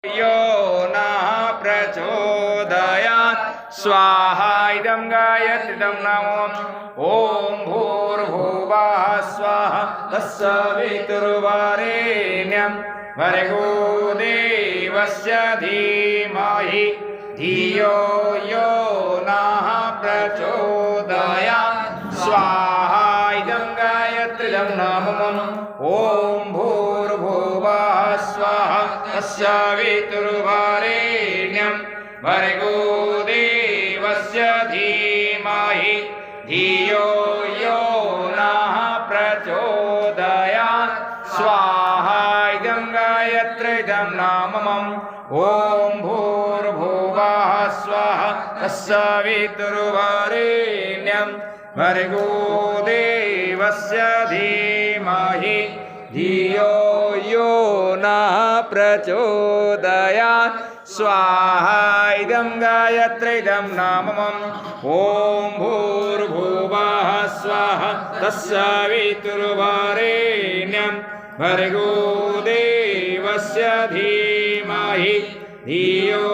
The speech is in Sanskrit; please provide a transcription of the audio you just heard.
यो नः प्रचोदयात् स्वाहा इदं गायत्रीदं नमो ॐ भूर्भुवः स्वाहा तत्सवितुर्वरेण्यं भर्गो देवस्य धीमहि धियो यो नः प्रचोदयात् स्वाहा इदं गायत्रीदं नमो ॐ भूर्भुवः स्वाहा तत्सवितुर्वरेण्यं भर्गो देवस्य धीमहि धियो यो नः प्रचोदयात् स्वाहा इदं गायत्रीदं नामम् ॐ भूर्भुवः स्वाहा तत्सवितुर्वरेण्यं भर्गो देवस्य धीमहि धियो यो नः प्रचोदयात् स्वाहा इदं गायत्रीदं नामम् ॐ भूर्भुवः स्वाहा तत्सवितुर्वरेण्यं भर्गो देवस्य धीमहि धियो